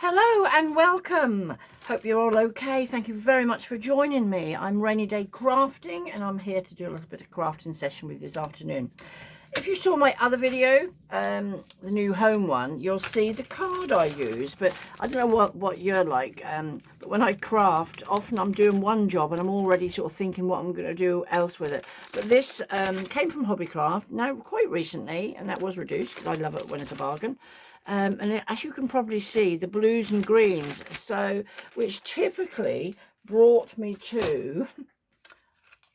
Hello and welcome. Hope you're all okay. Thank you very much for joining me. I'm Rainy Day Crafting and I'm here to do a little bit of crafting session with you this afternoon. If you saw my other video, the new home one, you'll see the card I use, but I don't know what you're like. But when I craft, often I'm doing one job and I'm already sort of thinking what I'm going to do else with it. But this came from Hobbycraft, now quite recently, and that was reduced because I love it when it's a bargain. As you can probably see, the blues and greens, so which typically brought me to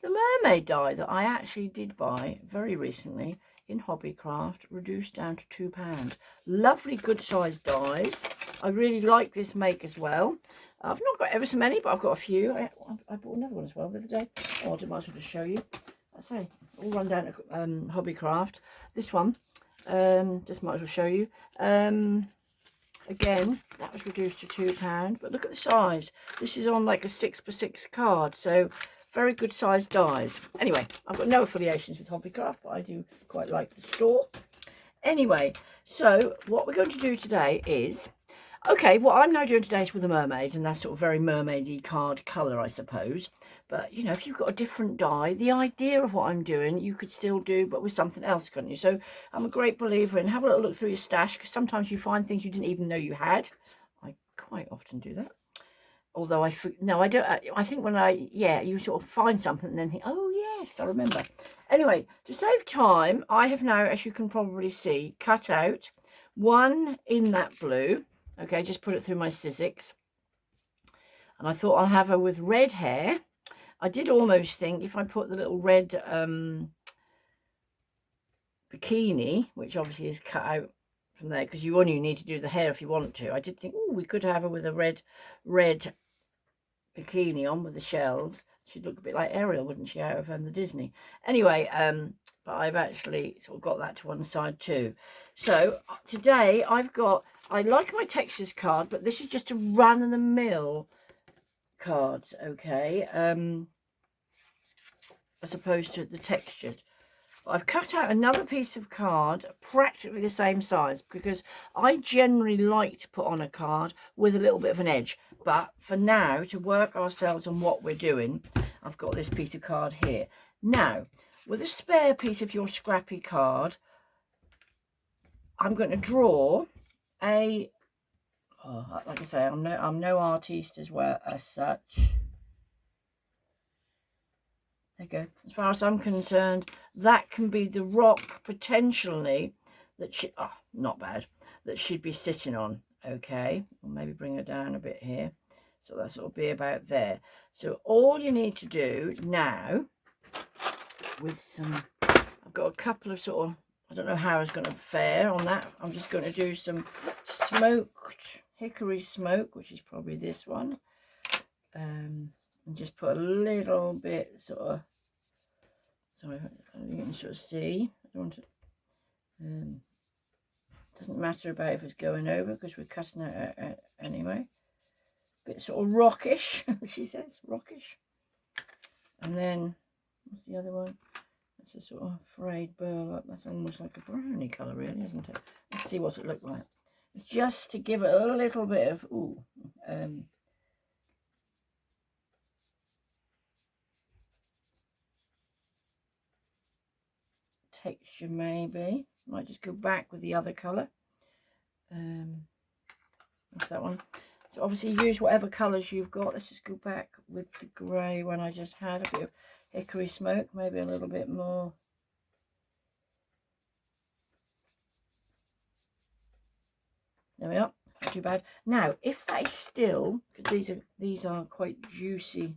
the mermaid die that I actually did buy very recently in Hobbycraft, reduced down to £2. Lovely good sized dies. I really like this make as well. I've not got ever so many, but I've got a few. I bought another one as well the other day. Oh, I might as well just show you. I say, all run down to Hobbycraft. This one, just might as well show you. Again, that was reduced to £2, but look at the size. This is on like a 6x6 card, so very good sized dies. Anyway, I've got no affiliations with Hobbycraft, but I do quite like the store. Anyway, so what we're going to do today is, okay, what I'm now doing today is with a mermaid, and that's sort of very mermaidy card colour, I suppose. But, you know, if you've got a different die, the idea of what I'm doing, you could still do, but with something else, couldn't you? So I'm a great believer in have a little look through your stash, because sometimes you find things you didn't even know you had. I quite often do that. Although no, I don't. I think when you sort of find something and then think, oh yes, I remember. Anyway, to save time, I have now, as you can probably see, cut out one in that blue. Okay, just put it through my Sizzix. And I thought I'll have her with red hair. I did almost think if I put the little red bikini, which obviously is cut out from there, because you only need to do the hair if you want to. I did think, oh, we could have her with a red bikini on with the shells. She'd look a bit like Ariel, wouldn't she, out of the Disney? Anyway, but I've actually sort of got that to one side too. So today I like my textures card, but this is just a run-of-the-mill cards, okay, as opposed to the textured. I've cut out another piece of card practically the same size because I generally like to put on a card with a little bit of an edge. But for now, to work ourselves on what we're doing, I've got this piece of card here. Now, with a spare piece of your scrappy card, I'm going to draw a, like I say, I'm no artiste as well as such. There you go. As far as I'm concerned, that can be the rock potentially that not bad, that she'd be sitting on. Okay, or maybe bring her down a bit here, so that sort of be about there. So all you need to do now with some, I've got a couple of sort of, I don't know how I was going to fare on that. I'm just going to do some smoked hickory smoke, which is probably this one, and just put a little bit sort of, sorry, you can sort of see. I don't want to, doesn't matter about if it's going over because we're cutting it anyway. Bit sort of rockish, she says, rockish. And then, what's the other one? That's a sort of frayed burlap. That's almost like a brownie colour, really, isn't it? Let's see what it looked like. It's just to give it a little bit of, texture maybe. Might just go back with the other colour. That's that one. So obviously use whatever colours you've got. Let's just go back with the grey one I just had. A bit of hickory smoke, maybe a little bit more. There we are. Not too bad. Now, if that is still, because these are quite juicy,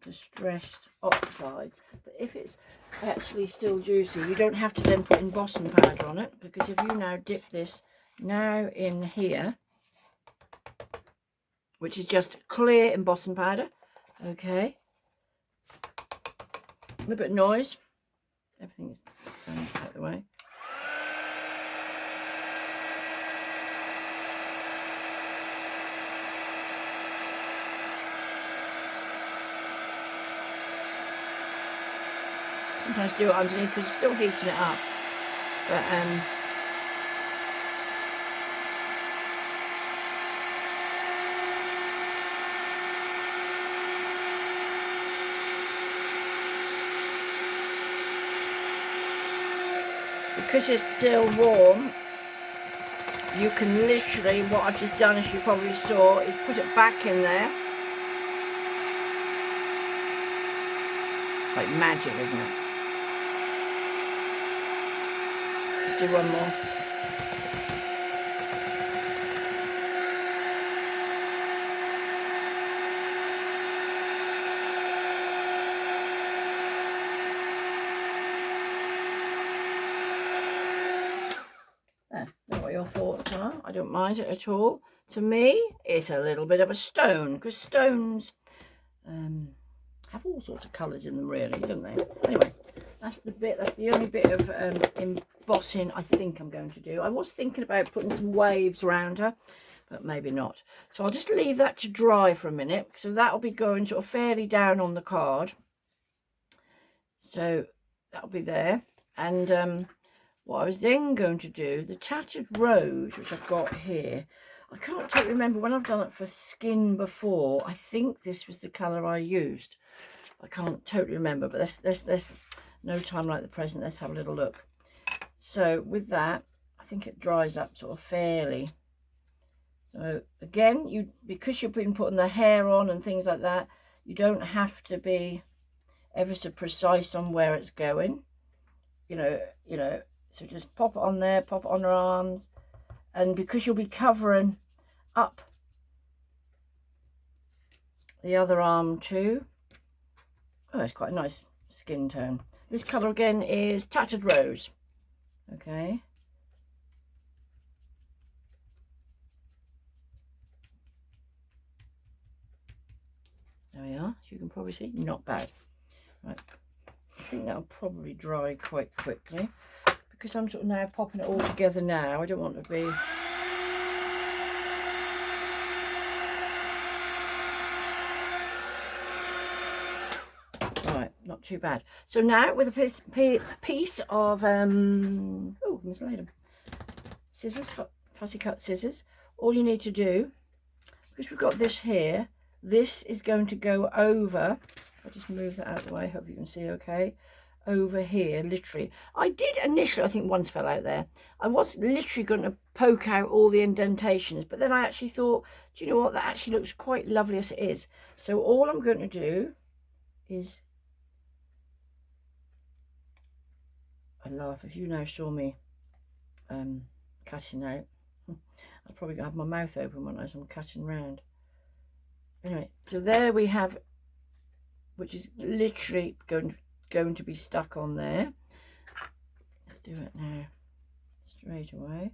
distressed oxides, but if it's actually still juicy, you don't have to then put embossing powder on it, because if you now dip this now in here, which is just clear embossing powder, okay, a little bit of noise, everything's out of the way. Sometimes do it underneath because it's still heating it up, but because it's still warm, you can literally, what I've just done, as you probably saw, is put it back in there. Like magic, isn't it? Let's do one more. There, know what your thoughts are. I don't mind it at all. To me, it's a little bit of a stone, because stones have all sorts of colours in them, really, don't they? Anyway, that's the only bit of embossing I think I'm going to do. I was thinking about putting some waves around her, but maybe not. So I'll just leave that to dry for a minute. So that'll be going sort of fairly down on the card. So that'll be there. And what I was then going to do, the tattered rose, which I've got here, I can't totally remember when I've done it for skin before. I think this was the colour I used. I can't totally remember, but let's no time like the present. Let's have a little look. So with that, I think it dries up sort of fairly. So again, because you've been putting the hair on and things like that, you don't have to be ever so precise on where it's going. You know. So just pop it on there, pop it on her arms, and because you'll be covering up the other arm too. Oh, it's quite a nice skin tone. This colour again is Tattered Rose. Okay. There we are. As you can probably see, not bad. Right. I think that'll probably dry quite quickly, because I'm sort of now popping it all together now. I don't want to be... Right, not too bad. So now with a piece of, oh, mislaid them. Scissors, fussy cut scissors. All you need to do, because we've got this here, this is going to go over, if I just move that out of the way, hope you can see okay, over here, literally. I did initially, I think one's fell out there, I was literally going to poke out all the indentations, but then I actually thought, do you know what, that actually looks quite lovely as it is. So all I'm going to do is, I laugh, if you now saw me cutting out, I'd probably have my mouth open when I'm cutting round. Anyway, so there we have, which is literally going to be stuck on there. Let's do it now straight away.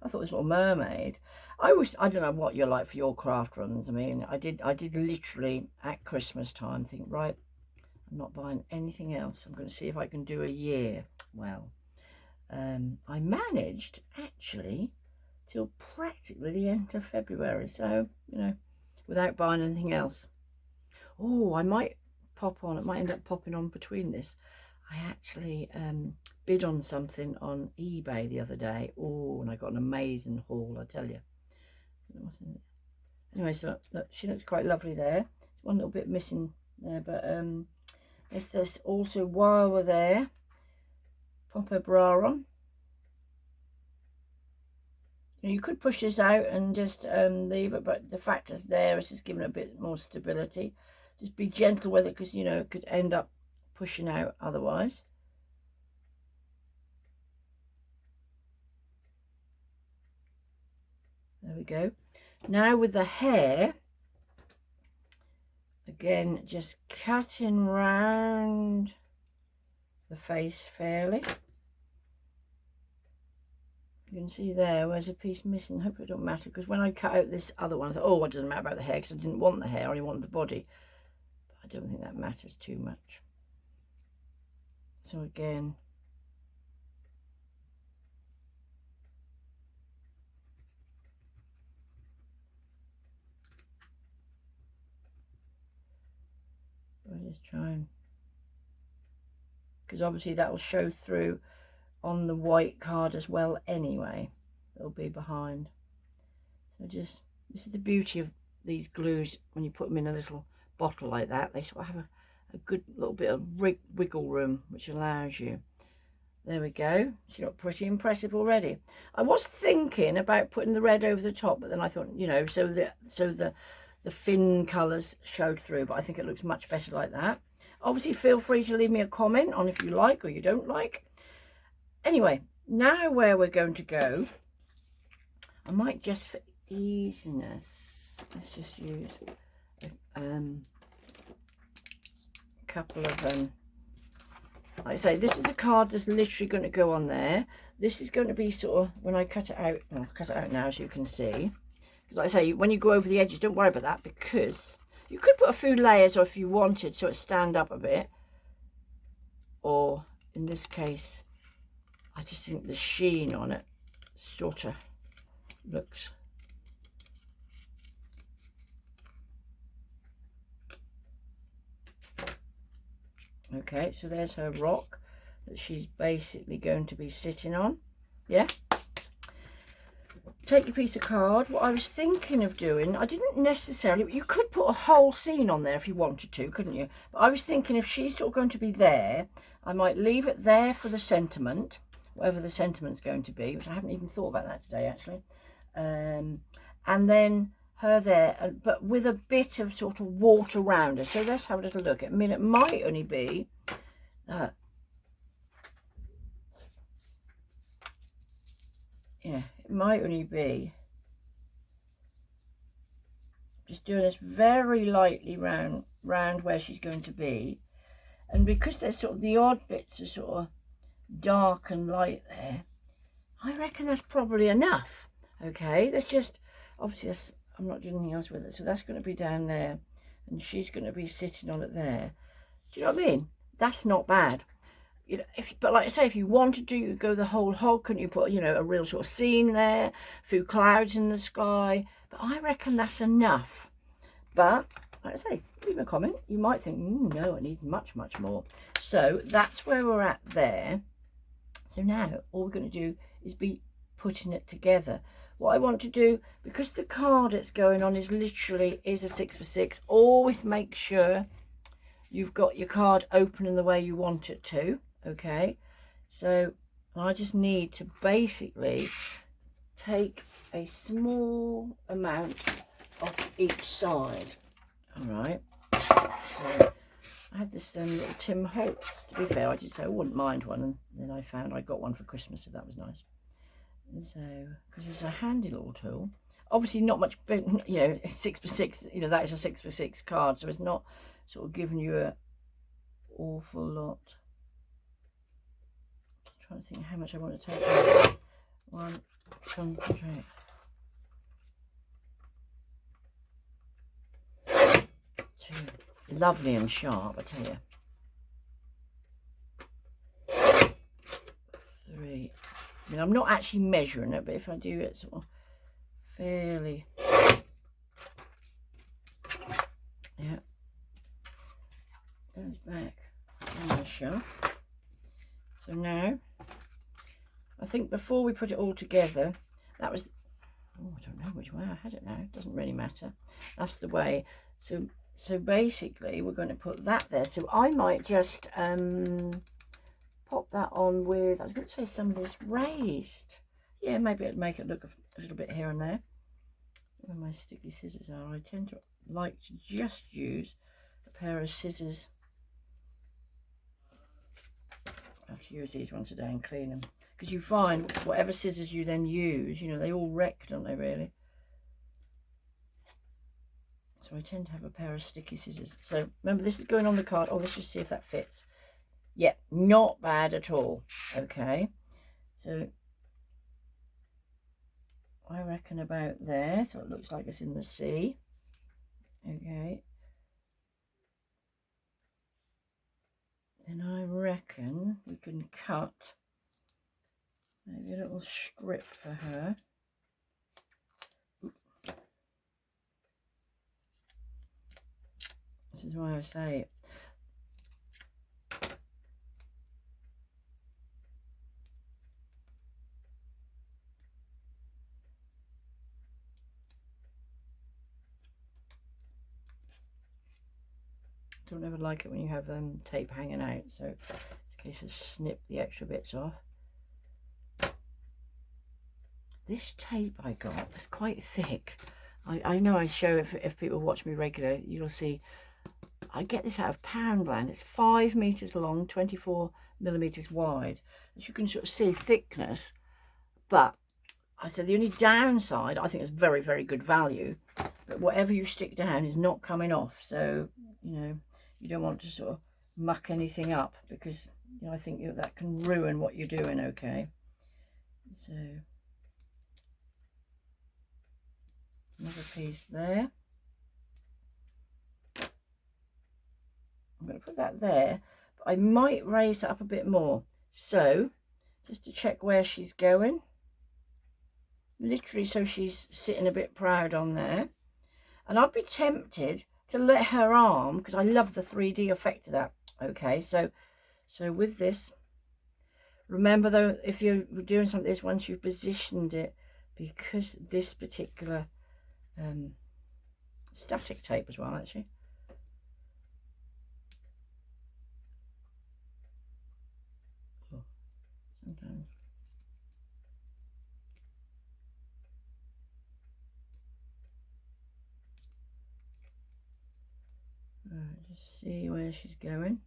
I thought this little mermaid, I don't know what you're like for your craft runs. I mean, I did literally at Christmas time think, right, I'm not buying anything else, I'm going to see if I can do a year. Well, I managed actually till practically the end of February, so you know, without buying anything else. Oh, I might pop on, it might end up popping on between this. I actually bid on something on eBay the other day. Oh, and I got an amazing haul, I tell you. Anyway, so look, she looks quite lovely there. There's one little bit missing there, but there's this also, while we're there, pop her bra on. You could push this out and just leave it, but the fact is there, it's just giving it a bit more stability. Just be gentle with it, because you know it could end up pushing out otherwise. There we go. Now with the hair, again, just cutting round the face fairly. You can see there's a piece missing. Hope it don't matter, because when I cut out this other one, I thought, oh, it doesn't matter about the hair, because I didn't want the hair, I only wanted the body. But I don't think that matters too much. So again, I'll just try and, because obviously that will show through on the white card as well anyway. It'll be behind. So just, this is the beauty of these glues when you put them in a little bottle like that. They sort of have a good little bit of wiggle room, which allows you. There we go. She looked pretty impressive already. I was thinking about putting the red over the top, but then I thought, you know, so the fin colours showed through, but I think it looks much better like that. Obviously, feel free to leave me a comment on if you like or you don't like. Anyway, now where we're going to go, I might just for easiness, let's just use a couple of, like I say, this is a card that's literally going to go on there. This is going to be sort of, when I cut it out, I'll cut it out now as you can see. Because like I say, when you go over the edges, don't worry about that, because you could put a few layers, or if you wanted, so it stand up a bit. Or in this case, I just think the sheen on it sort of looks. Okay, so there's her rock that she's basically going to be sitting on. Yeah. Take your piece of card. What I was thinking of doing, I didn't necessarily, you could put a whole scene on there if you wanted to, couldn't you? But I was thinking if she's sort of going to be there, I might leave it there for the sentiment, whatever the sentiment's going to be, which I haven't even thought about that today, actually. And then her there, but with a bit of sort of water around her. So let's have a little look. I mean, it might only be yeah, it might only be just doing this very lightly round where she's going to be. And because there's sort of the odd bits are sort of dark and light there, I reckon that's probably enough. Okay, that's just, obviously that's, I'm not doing anything else with it, so that's going to be down there and she's going to be sitting on it there. Do you know what I mean? That's not bad. You know, but like I say, if you wanted to, you go the whole hog, couldn't you put, you know, a real sort of scene there, a few clouds in the sky? But I reckon that's enough. But like I say, leave a comment. You might think, no, it needs much, much more. So that's where we're at there. So now all we're going to do is be putting it together. What I want to do, because the card it's going on is literally a 6x6, always make sure you've got your card open in the way you want it to. Okay, so I just need to basically take a small amount off each side. All right, so I had this little Tim Holtz. To be fair, I did say I wouldn't mind one, and then I found I got one for Christmas, so that was nice. So, because it's a handy little tool, obviously not much big, you know, 6x6, you know, that is a 6x6 card, so it's not sort of giving you a awful lot. I'm trying to think how much I want to take. One, concentrate. Two, lovely and sharp, I tell you. Three. I mean, I'm not actually measuring it, but if I do it sort of fairly, yeah, goes back on the shelf. So now, I think before we put it all together, that was, oh, I don't know which way I had it now. It doesn't really matter. That's the way. So basically, we're going to put that there. So I might just pop that on with, I was going to say some of this raised. Yeah, maybe it'd make it look a little bit here and there. Where my sticky scissors are, I tend to like to just use a pair of scissors. I have to use these ones today and clean them. Because you find whatever scissors you then use, you know, they all wreck, don't they, really? So I tend to have a pair of sticky scissors. So remember, this is going on the card. Oh, let's just see if that fits. Yeah, not bad at all. Okay, so I reckon about there. So it looks like it's in the sea. Okay. Then I reckon we can cut maybe a little strip for her. This is why I say don't ever like it when you have tape hanging out, so it's a case of snip the extra bits off. This tape I got is quite thick. I know I show if people watch me regularly, you'll see I get this out of Poundland. It's 5 meters long, 24 millimeters wide. As you can sort of see, thickness. But I said the only downside, I think it's very, very good value, but whatever you stick down is not coming off. So, you know, you don't want to sort of muck anything up, because, you know, I think that can ruin what you're doing, okay? So, another piece there. I'm going to put that there, but I might raise it up a bit more. So, just to check where she's going. Literally, so she's sitting a bit proud on there. And I'd be tempted to let her arm, because I love the 3D effect of that. Okay, so with this, remember though, if you're doing something like this, once you've positioned it, because this particular static tape as well, actually. Sometimes. Right, just see where she's going.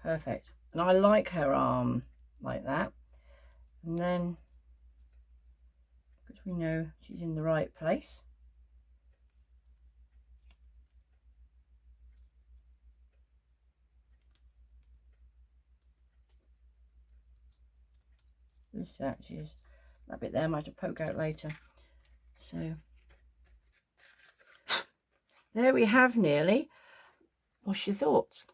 Perfect. And I like her arm like that. And then, because we know she's in the right place, this actually is that bit there, I might have to poke out later. So there we have nearly. What's your thoughts?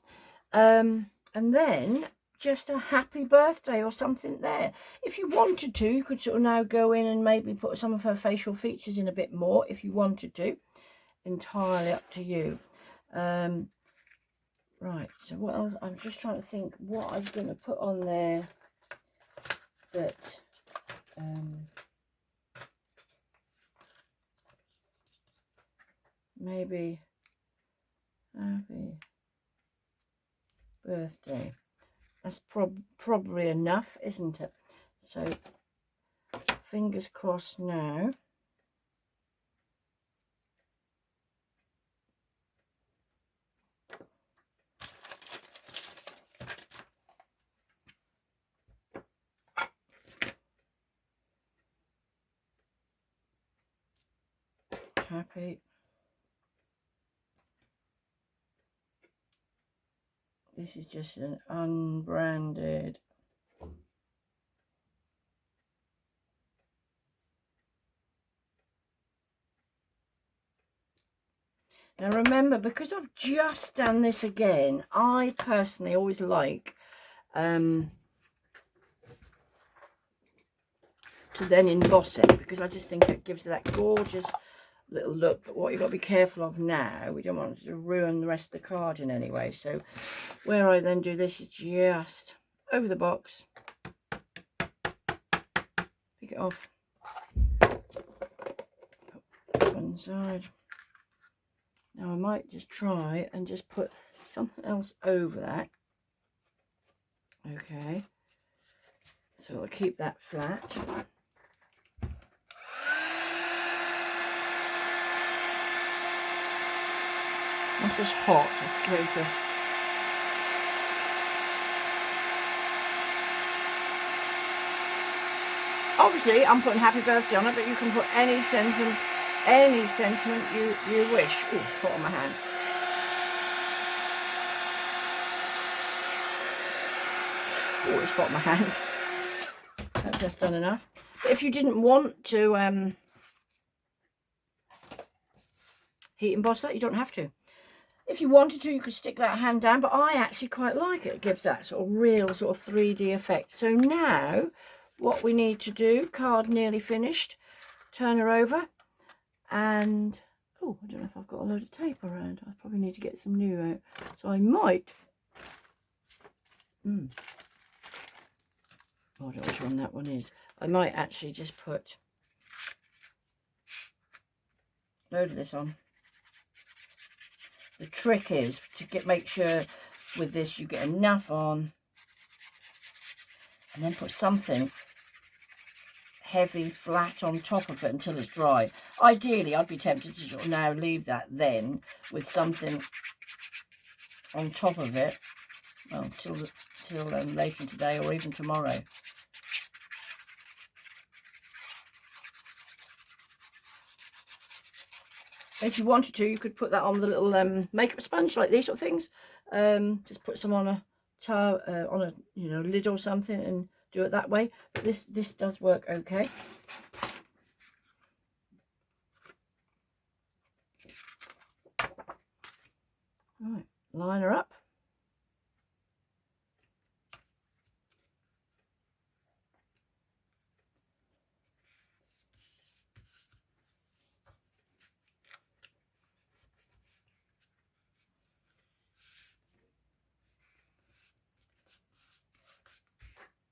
And then just a happy birthday or something there. If you wanted to, you could sort of now go in and maybe put some of her facial features in a bit more if you wanted to. Entirely up to you. Right, so what else? I'm just trying to think what I'm going to put on there that maybe happy birthday. That's probably enough, isn't it? So fingers crossed now. Happy. This is just an unbranded. Now remember, because I've just done this again, I personally always like to then emboss it, because I just think it gives that gorgeous little look. But what you've got to be careful of now, we don't want to ruin the rest of the card in any way. So where I then do this is just over the box, pick it off, one side. Now I might just try and just put something else over that. Okay, so I'll keep that flat. Once it's hot, it's a case of obviously I'm putting happy birthday on it, but you can put any sentiment you wish. Oh, put on my hand. Oh, it's got on my hand. That's just done enough. But if you didn't want to heat emboss that, you don't have to. If you wanted to, you could stick that hand down, but I actually quite like it. It gives that sort of real sort of 3D effect. So now what we need to do, card nearly finished, turn her over, and oh, I don't know if I've got a load of tape around. I probably need to get some new out. So I might Oh, I don't know which one that one is. I might actually just put a load of this on. The trick is to make sure with this you get enough on, and then put something heavy flat on top of it until it's dry. Ideally, I'd be tempted to sort of now leave that then with something on top of it, well, till later today or even tomorrow. If you wanted to, you could put that on with a little makeup sponge, like these sort of things. Just put some on a on a lid or something and do it that way. But this does work okay. Right, line her up.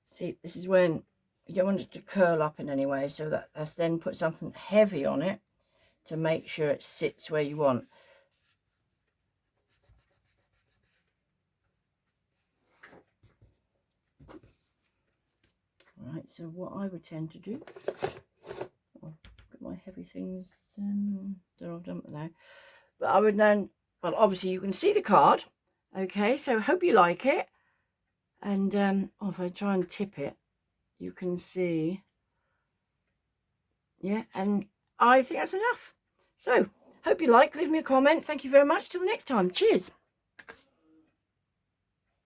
See, this is when you don't want it to curl up in any way, so that's then put something heavy on it to make sure it sits where you want. Right, so what I would tend to do, I'll get my heavy things, they're all done now, but I would then, well, obviously you can see the card, okay, so hope you like it, and if I try and tip it, you can see, yeah, and I think that's enough. So hope you like, leave me a comment. Thank you very much. Till next time, cheers.